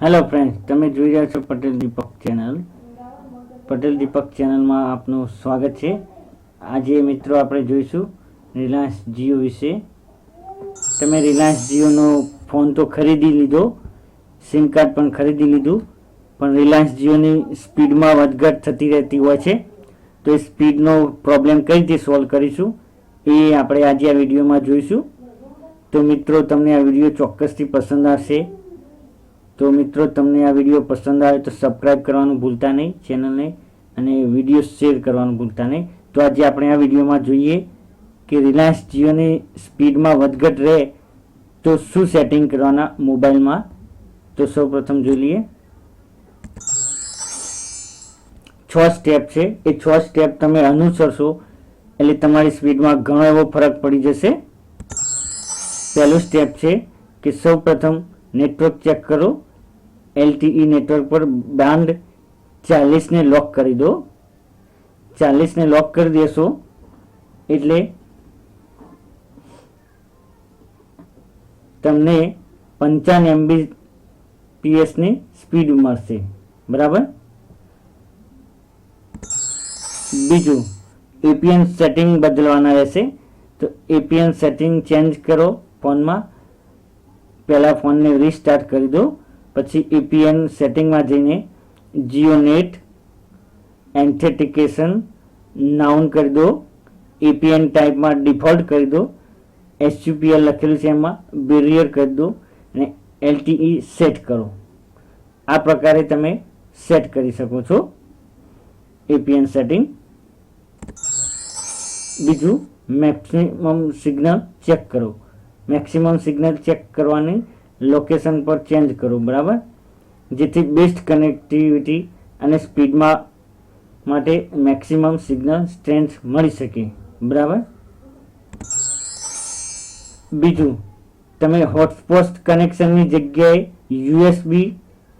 Hello friends, તમે જોઈ રહ્યા છો પટેલ દીપક ચેનલ. પટેલ દીપક ચેનલમાં આપનું સ્વાગત છે. આજે મિત્રો આપણે જોઈશું રિલાયન્સ જીઓ વિશે. તમે રિલાયન્સ જીઓનો ફોન તો ખરીદી લીધો, સિમ કાર્ડ પણ ખરીદી લીધું, પણ રિલાયન્સ જીઓની સ્પીડમાં વધઘટ થતી રહેતી હોય છે. તો એ સ્પીડનો પ્રોબ્લેમ કઈ રીતે સોલ્વ કરીશું એ આપણે આજે આ વિડીયોમાં જોઈશું. તો મિત્રો, તમને આ વિડીયો ચોક્કસથી પસંદ આવશે. તો મિત્રો, તમને આ વિડીયો પસંદ આવે તો સબસ્ક્રાઈબ કરવાનું ભૂલતા નહીં ચેનલને, અને વિડીયો શેર કરવાનું ભૂલતા નહીં. તો આજે આપણે આ વિડીયોમાં જોઈએ કે રિલાયન્સ જીઓની સ્પીડમાં વધઘટ રહે તો શું સેટિંગ કરવાના મોબાઈલમાં. તો સૌપ્રથમ જોઈ લઈએ. 6 સ્ટેપ છે. એ 6 સ્ટેપ તમે અનુસરશો એટલે તમારી સ્પીડમાં ઘણો એવો ફરક પડી જશે. પહેલું સ્ટેપ છે કે સૌપ્રથમ નેટવર્ક ચેક કરો. LTE નેટવર્ક પર બેન્ડ 40 ને લોક કરી દો. 40 ને લોક કરી દેશો એટલે તમને 55 Mbps ની સ્પીડ મળશે. બરાબર. બીજું, APN સેટિંગ બદલવાના રહેશે. તો APN સેટિંગ ચેન્જ કરો ફોનમાં. પહેલા ફોનને રીસ્ટાર્ટ કરી દો, પછી APN સેટિંગમાં જઈને જીઓ નેટ એન્થેન્ટિકેશન નાઉન કરી દો. APN ટાઈપમાં ડિફોલ્ટ કરી દો. SUPL લખેલું છે એમાં બેરિયર કરી દો અને LTE સેટ કરો. આ પ્રકારે તમે સેટ કરી શકો છો APN સેટિંગ. બીજું, મેક્સિમમ સિગ્નલ ચેક કરો. મેક્સિમમ સિગ્નલ ચેક કરવાની લોકેશન પર ચેન્જ કરો. બરાબર. જેથી બેસ્ટ કનેક્ટિવિટી અને સ્પીડમાં માટે મેક્સિમમ સિગ્નલ સ્ટ્રેન્થ મળી શકે. બરાબર. બીજું, તમે હોટસ્પોટ કનેક્શનની જગ્યાએ USB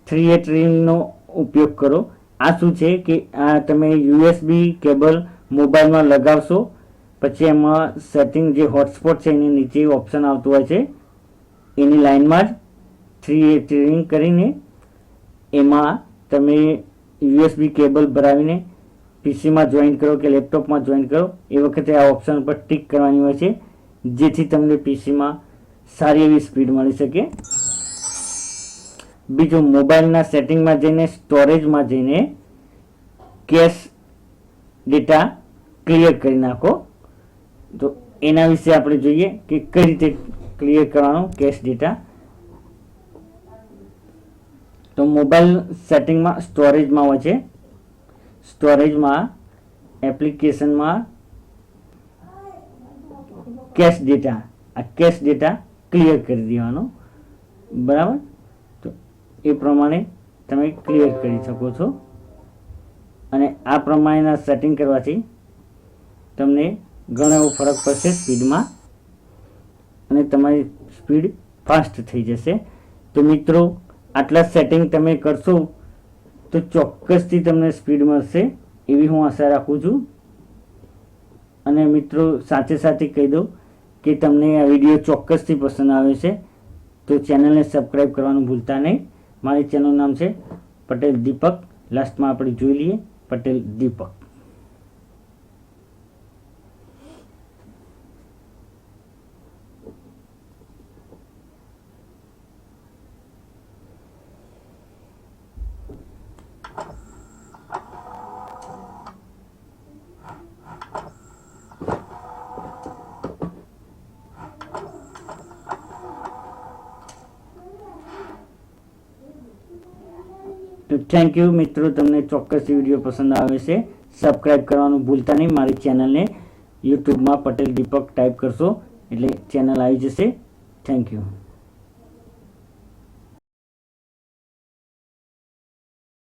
3.8 રિંગનો ઉપયોગ કરો. આ શું છે કે આ તમે USB કેબલ મોબાઈલમાં લગાવશો, પછી એમાં સેટિંગ જે હોટસ્પોટ છે એની નીચે ઓપ્શન આવતું હોય છે, એની લાઇનમાં જ 3.8 રિંગ કરીને એમાં તમે USB કેબલ ભરાવીને પીસીમાં જોઈન કરો કે લેપટોપમાં જોઈન કરો. એ વખતે આ ઓપ્શન પર ટિક કરવાની હોય છે, જેથી તમને પીસીમાં સારી એવી સ્પીડ મળી શકે. બીજું, મોબાઈલના સેટિંગમાં જઈને સ્ટોરેજમાં જઈને કેશ ડેટા ક્લિયર કરી નાખો. તો એના વિશે આપણે જોઈએ કે કઈ રીતે ક્લિયર કરવાનો કેશ ડેટા. તો મોબાઈલ સેટિંગમાં સ્ટોરેજમાં હોય છે. સ્ટોરેજમાં એપ્લિકેશનમાં કેશ ડેટા, આ કેશ ડેટા ક્લિયર કરી દેવાનો. બરાબર. તો એ પ્રમાણે તમે ક્લિયર કરી શકો છો. અને આ પ્રમાણેના સેટિંગ કરવાથી તમને ઘણો એવો ફરક પડશે સ્પીડમાં, અને તમારી સ્પીડ ફાસ્ટ થઈ જશે. તો મિત્રો, આટલા સેટિંગ તમે કરશો તો ચોક્કસથી તમને સ્પીડ મળશે એવી હું આશા રાખું છું. અને મિત્રો, સાથે સાથે કહી દઉં કે તમને આ વિડીયો ચોક્કસથી પસંદ આવે છે તો ચેનલને સબસ્ક્રાઈબ કરવાનું ભૂલતા નહીં. મારી ચેનલનું નામ છે પટેલ દીપક. લાસ્ટમાં આપણે જોઈ લઈએ પટેલ દીપક. તો થેન્ક યુ મિત્રો, તમને ચોક્કસ વિડીયો પસંદ આવે છે. સબસ્ક્રાઈબ કરવાનું ભૂલતા નહીં. મારી ચેનલને યુટ્યુબમાં પટેલ દીપક ટાઈપ કરશો એટલે ચેનલ આવી જશે. Thank you.